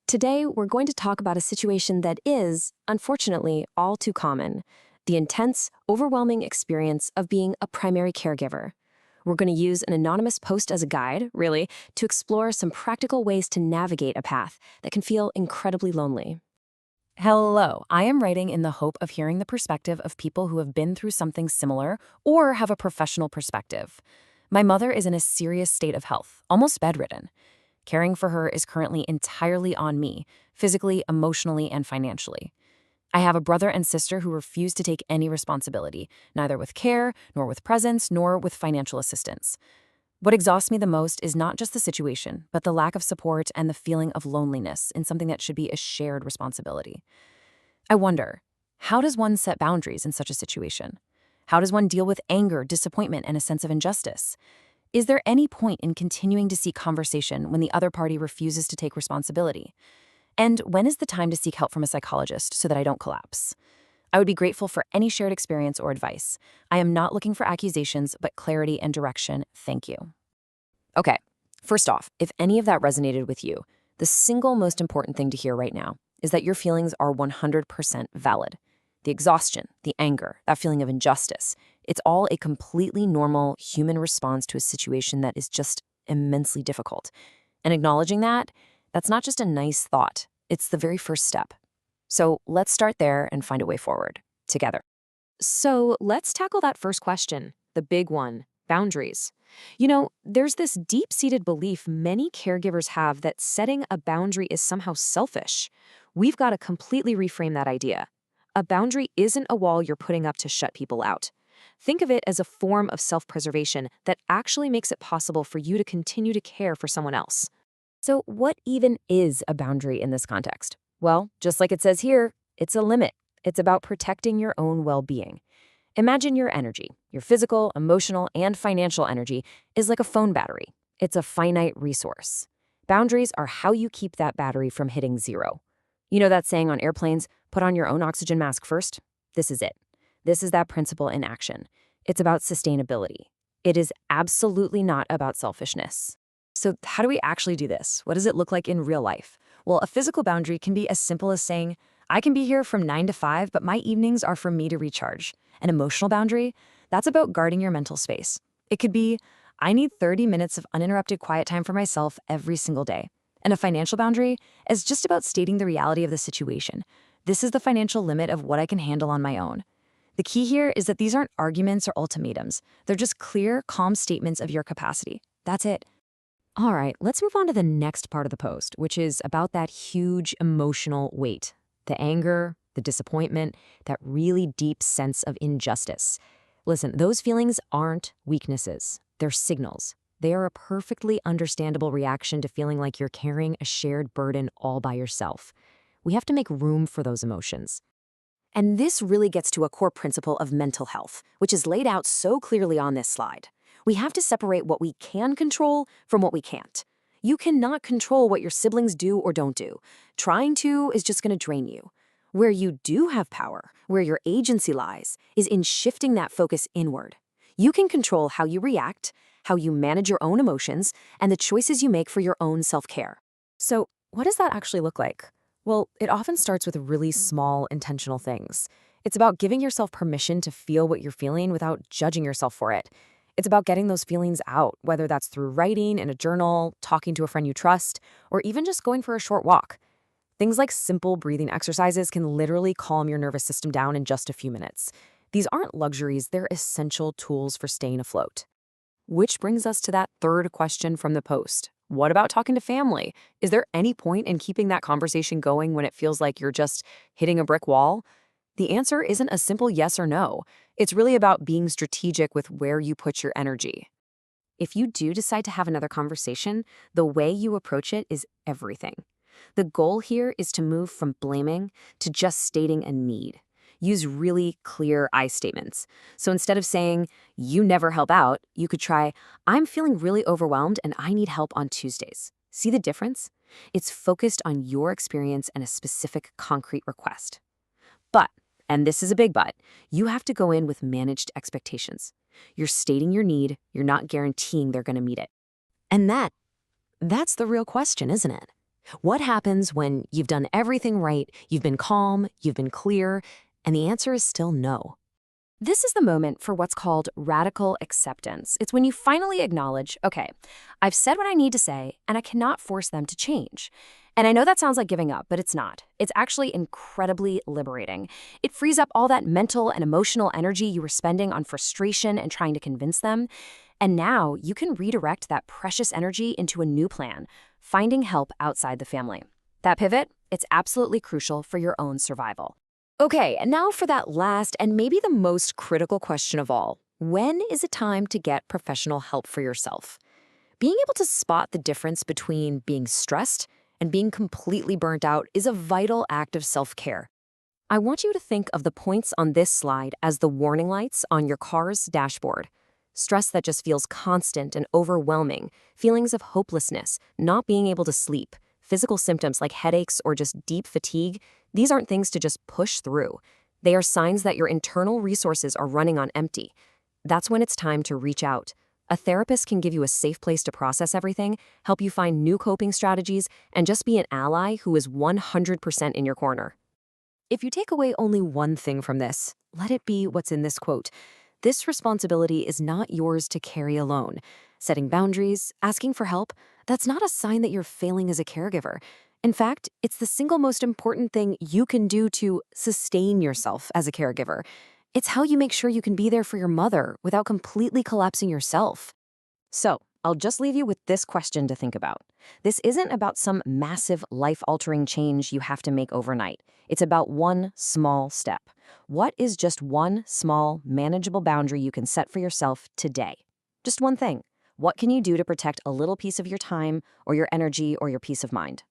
Today, we're going to talk about a situation that is, unfortunately, all too common: the intense, overwhelming experience of being a primary caregiver. We're going to use an anonymous post as a guide, really, to explore some practical ways to navigate a path that can feel incredibly lonely. Hello, I am writing in the hope of hearing the perspective of people who have been through something similar or have a professional perspective. My mother is in a serious state of health, almost bedridden. Caring for her is currently entirely on me, physically, emotionally, and financially. I have a brother and sister who refuse to take any responsibility, neither with care, nor with presence, nor with financial assistance. What exhausts me the most is not just the situation, but the lack of support and the feeling of loneliness in something that should be a shared responsibility. I wonder, how does one set boundaries in such a situation? How does one deal with anger, disappointment, and a sense of injustice? Is there any point in continuing to seek conversation when the other party refuses to take responsibility? And when is the time to seek help from a psychologist so that I don't collapse? I would be grateful for any shared experience or advice. I am not looking for accusations, but clarity and direction. Thank you. Okay, first off, if any of that resonated with you, the single most important thing to hear right now is that your feelings are 100% valid. The exhaustion, the anger, that feeling of injustice, it's all a completely normal human response to a situation that is just immensely difficult. And acknowledging that, that's not just a nice thought, it's the very first step. So let's start there and find a way forward, together. So let's tackle that first question, the big one: boundaries. There's this deep-seated belief many caregivers have that setting a boundary is somehow selfish. We've got to completely reframe that idea. A boundary isn't a wall you're putting up to shut people out. Think of it as a form of self-preservation that actually makes it possible for you to continue to care for someone else. So what even is a boundary in this context? Well, just like it says here, it's a limit. It's about protecting your own well-being. Imagine your energy, your physical, emotional, and financial energy is like a phone battery. It's a finite resource. Boundaries are how you keep that battery from hitting zero. You know that saying on airplanes, put on your own oxygen mask first? This is it. This is that principle in action. It's about sustainability. It is absolutely not about selfishness. So how do we actually do this? What does it look like in real life? Well, a physical boundary can be as simple as saying, I can be here from 9 to 5, but my evenings are for me to recharge. An emotional boundary, that's about guarding your mental space. It could be, I need 30 minutes of uninterrupted quiet time for myself every single day. And a financial boundary is just about stating the reality of the situation. This is the financial limit of what I can handle on my own. The key here is that these aren't arguments or ultimatums. They're just clear, calm statements of your capacity. That's it. All right, let's move on to the next part of the post, which is about that huge emotional weight. The anger, the disappointment, that really deep sense of injustice. Listen, those feelings aren't weaknesses. They're signals. They are a perfectly understandable reaction to feeling like you're carrying a shared burden all by yourself. We have to make room for those emotions. And this really gets to a core principle of mental health, which is laid out so clearly on this slide. We have to separate what we can control from what we can't. You cannot control what your siblings do or don't do. Trying to is just going to drain you. Where you do have power, where your agency lies, is in shifting that focus inward. You can control how you react, how you manage your own emotions, and the choices you make for your own self-care. So, what does that actually look like? Well, it often starts with really small, intentional things. It's about giving yourself permission to feel what you're feeling without judging yourself for it. It's about getting those feelings out, whether that's through writing in a journal, talking to a friend you trust, or even just going for a short walk. Things like simple breathing exercises can literally calm your nervous system down in just a few minutes. These aren't luxuries, they're essential tools for staying afloat. Which brings us to that third question from the post. What about talking to family? Is there any point in keeping that conversation going when it feels like you're just hitting a brick wall? The answer isn't a simple yes or no. It's really about being strategic with where you put your energy. If you do decide to have another conversation, the way you approach it is everything. The goal here is to move from blaming to just stating a need. Use really clear I statements. So instead of saying, you never help out, you could try, I'm feeling really overwhelmed and I need help on Tuesdays. See the difference? It's focused on your experience and a specific concrete request. But, and this is a big but, you have to go in with managed expectations. You're stating your need, you're not guaranteeing they're going to meet it. And that's the real question, isn't it? What happens when you've done everything right, you've been calm, you've been clear, and the answer is still no? This is the moment for what's called radical acceptance. It's when you finally acknowledge, okay, I've said what I need to say, and I cannot force them to change. And I know that sounds like giving up, but it's not. It's actually incredibly liberating. It frees up all that mental and emotional energy you were spending on frustration and trying to convince them. And now you can redirect that precious energy into a new plan, finding help outside the family. That pivot, it's absolutely crucial for your own survival. Okay, and now for that last and maybe the most critical question of all. When is it time to get professional help for yourself? Being able to spot the difference between being stressed and being completely burnt out is a vital act of self-care. I want you to think of the points on this slide as the warning lights on your car's dashboard. Stress that just feels constant and overwhelming, feelings of hopelessness, not being able to sleep, physical symptoms like headaches or just deep fatigue, these aren't things to just push through. They are signs that your internal resources are running on empty. That's when it's time to reach out. A therapist can give you a safe place to process everything, help you find new coping strategies, and just be an ally who is 100% in your corner. If you take away only one thing from this, let it be what's in this quote. This responsibility is not yours to carry alone. Setting boundaries, asking for help, that's not a sign that you're failing as a caregiver. In fact, it's the single most important thing you can do to sustain yourself as a caregiver. It's how you make sure you can be there for your mother without completely collapsing yourself. So, I'll just leave you with this question to think about. This isn't about some massive life-altering change you have to make overnight. It's about one small step. What is just one small, manageable boundary you can set for yourself today? Just one thing. What can you do to protect a little piece of your time or your energy or your peace of mind?